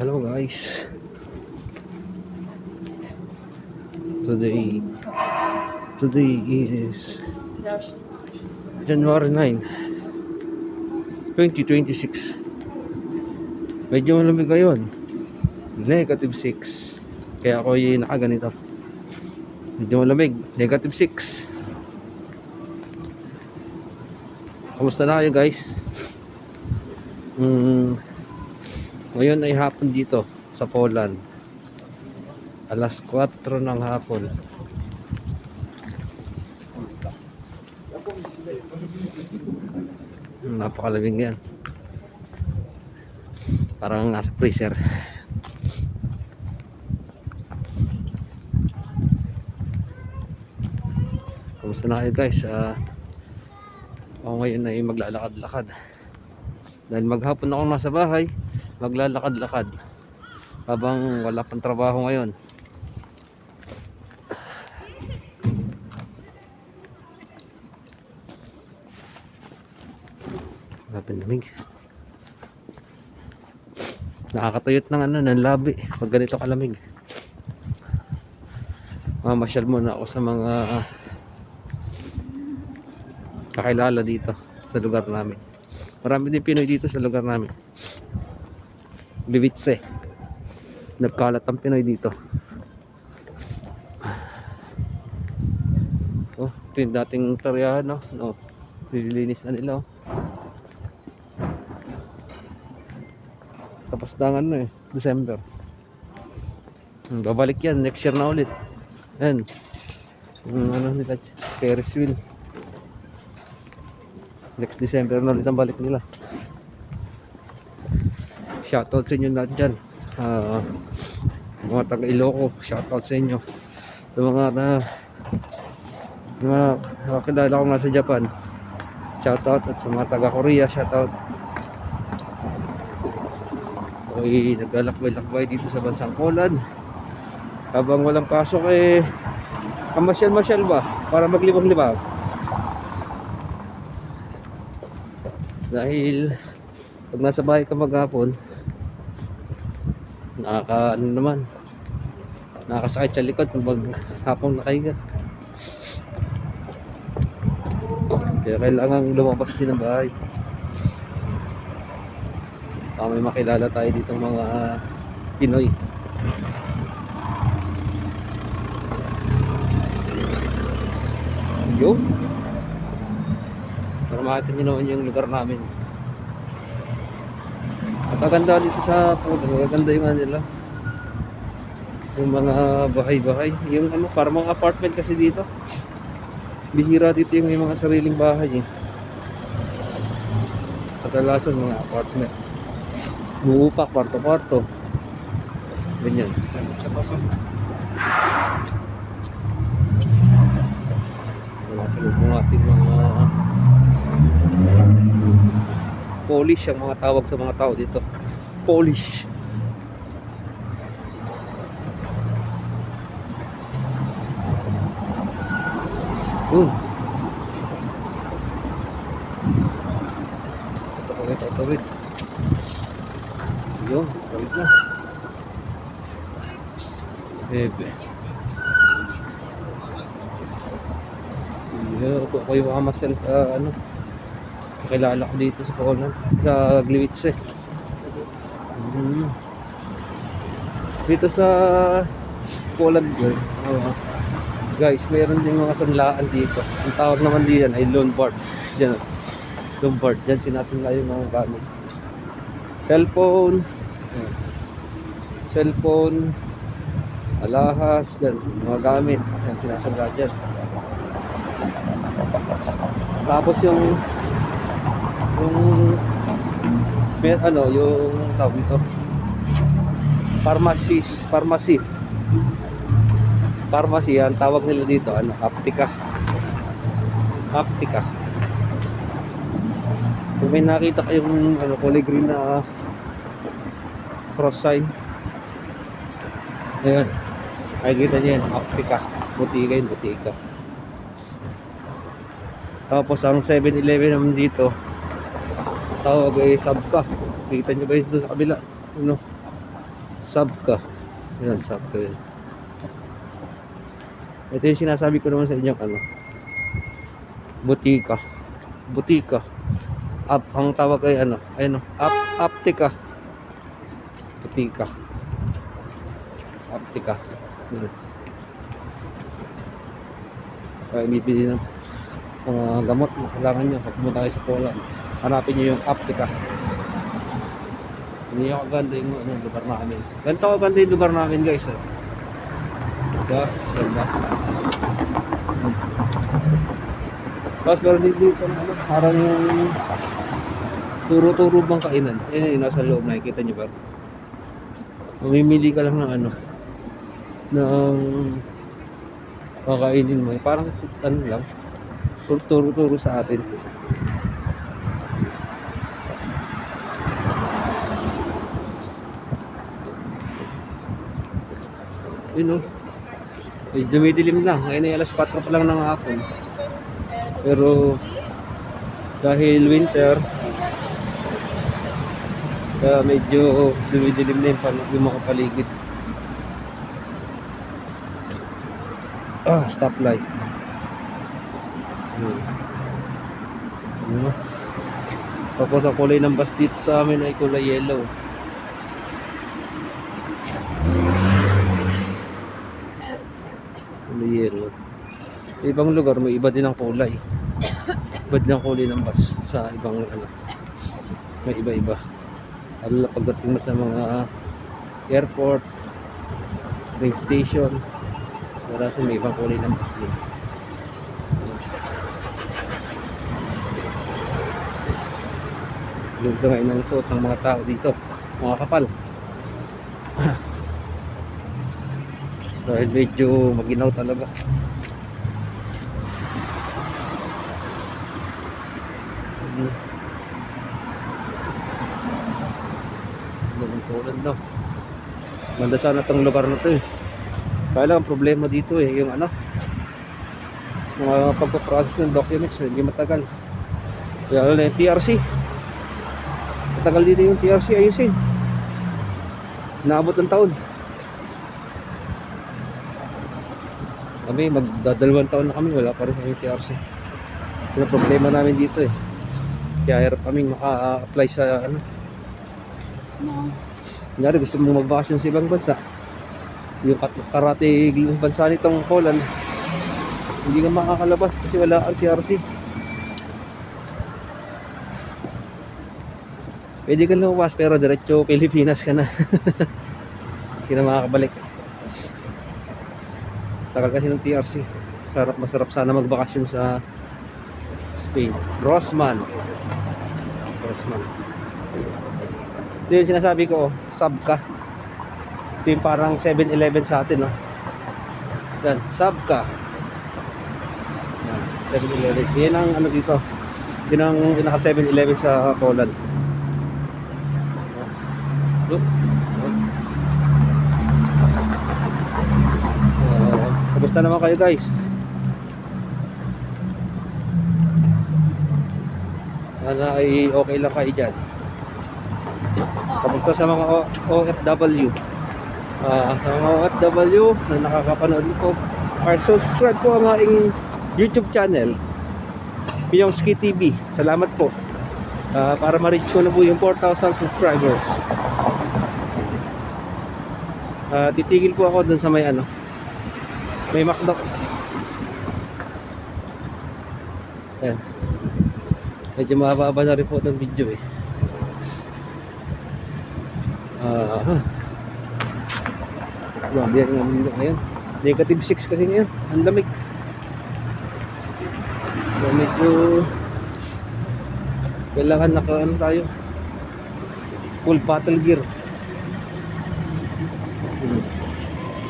Hello guys. Today today is January 9, 2026. Medyo malamig ngayon. -6. Kaya ako yung nakaganito. Medyo malamig. -6. Kamusta na kayo guys? Ngayon ay hapon dito sa Poland. Alas 4 ng hapon. Napakalamig yan. Parang nasa freezer. Kamusta na kayo guys? Ako ngayon ay maglalakad-lakad. Dahil maghapon ako nasa bahay, maglalakad-lakad habang wala pang trabaho ngayon. Lamig. Nakakatuyot ng labi pag ganito kalamig. Mamasyal muna ako sa mga kakilala dito sa lugar namin. Marami din Pinoy dito sa lugar namin. Gliwice. Nagkalat ang Pinoy dito. Oh, ito yung dating peryahan, no? No, nililinis na nila, oh. Tapos na December. Babalik yan next year na ulit. Yan. Nila, Ferris wheel. Next December na ulit ang balik nila. Shoutout sa inyo lahat dyan. Mga taga Iloco, shoutout sa inyo. Sa mga kakilala ko nga sa Japan, shoutout. At sa mga taga Korea, shoutout. Ako'y naglalakbay-lakbay dito sa bansang Poland. Habang walang pasok pamasyal-masyal ba para maglibang-libang. Dahil pag nasa bahay ka maghapon, nakakasakit sa likod pag hapong nakahiga. Kaya kailangan lumabas din ng bahay. May makilala tayo dito mga Pinoy. Yo, para makita nyo naman yung lugar namin. At maganda dito sa Poland, maganda yung nila, yung mga bahay-bahay, yung para mga apartment kasi dito. Bihira dito yung may mga sariling bahay Kadalasan mga apartment, buupak, kwarto-kwarto, ganyan. Masalubong ating mga Polish, ang mga tawag sa mga tao dito, Polish. Tawid. Yun, tawid na. Ako yung mamasyal sa kakilala ko dito sa Poland, sa Gliwice. Dito sa Poland guys, mayroon din mga sanlaan dito. Ang tawag naman diyan ay Lombard. Diyan, Lombard. Diyan sinasanla yung mga gamit. Cellphone, alahas, yan, mga gamit. Yan sinasanla dyan. Tapos yung tawag ito, pharmacy yan tawag nila dito, aptika. Kung may nakita kayong kulay green na cross sign, ayan, nakikita nyo yan, aptika, butika. Tapos ang 7-Eleven naman dito, tawag ay Sabka. Kita nyo ba yun doon sa kabila? Sabka. Yan, Sabka yun. Ito yung sinasabi ko naman sa inyo, ano, butika. Butika. Ang tawag ay ano, ayun, aptika. Butika. Aptika. Yan. Kaya bibili ng mga gamot na kailangan nyo pag pumunta kayo sa Poland. Hanapin nyo yung aptika. Hindi ako ganda yung lugar namin. Ganito ako ganda yung lugar namin, guys. Diba? Ganda. Tapos meron din dito ano, parang yung turo-turo bang kainan. Ayun yung nasa loob, nakikita nyo ba? Mamimili ka lang ng ano, ng kakainin mo. Parang ano lang, turo-turo sa atin. Yun o. Dumidilim lang. Ngayon ay alas 4 pa lang ng hapon. Pero dahil winter, medyo dumidilim na yung mga paligid. Stoplight. Tapos ang kulay ng bus dito sa amin ay kulay yellow. Yellow. Ibang lugar may iba din ang kulay. Iba din ang kulay ng bus sa ibang ano. May iba-iba. Lalo na pagdating mo sa mga airport, train station, marasa may ibang kulay ng bus din. Lugda ngayon ang suot ng mga tao dito, mga kapal. Dahil medyo maginaw talaga. Ganun tulad daw. Ganda sana itong lugar na to eh. Kaya lang ang problema dito eh, yung ano, mga pagpaprocess ng documents, hindi matagal. Kaya lang yung TRC. Matagal dito yung TRC ayusin. Naabot ng taon. Kami magdadalawang taon na kami, wala pa rin yung TRC. Yung problema namin dito eh. Kaya hirap kaming maka-apply sa ano. Kunyari gusto mong mag-vacation sa ibang bansa, yung karatig bansa nitong Poland, hindi ka makakalabas kasi wala ang TRC. Pwede ka lumabas pero diretso Pilipinas ka na. Hindi na makakabalik. Tagal kasi ng TRC. Masarap sana magbakasyon sa Spain. Rossmann. Ito yung sinasabi ko, Sabka. Ito yung parang 7-Eleven sa atin, no? Yan, Sabka. 7-Eleven. Yan ang ano dito. Yan ang pinaka 7-Eleven sa Poland. Look. Kamusta naman kayo, guys? Sana ay okay lang kayo dyan. Kamusta sa mga OFW? Sa mga OFW na nakakapanood ko, subscribe po ang aking YouTube channel, Piyongski TV. Salamat po. Para ma-reach ko na po yung 4,000 subscribers. Titigil po ako dun sa may ano, may McDo. Ayan. Medyo mahaba na rin po itong video eh. Grabe yan naman dito ngayon. Negative 6 kasi ngayon. Ang lamig. Medyo kailangan naka-ano tayo, full battle gear.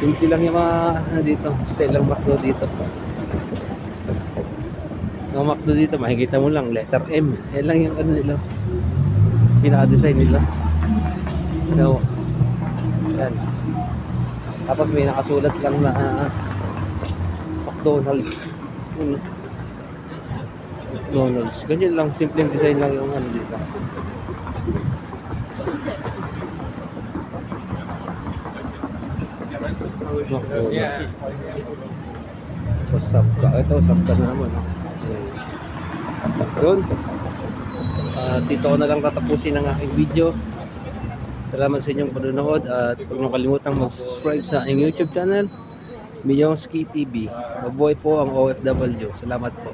Simple lang yung mga dito, Stellar McDo dito. Yung McDo dito, makikita mo lang letter M. Yan lang yung ano nila, pinaka-design nila. So, yan. Tapos may nakasulat lang na McDonald's. McDonald's. Ganyan lang, simple design lang yung ano dito. Naku. Sapka. Ito, sapka na naman. Yun. Dito ko na lang tatapusin ang aking video. Salamat sa inyong panonood at huwag niyong kalimutang mag-subscribe sa aking YouTube channel, Miyongski TV. Mabuhay po ang OFW. Salamat po.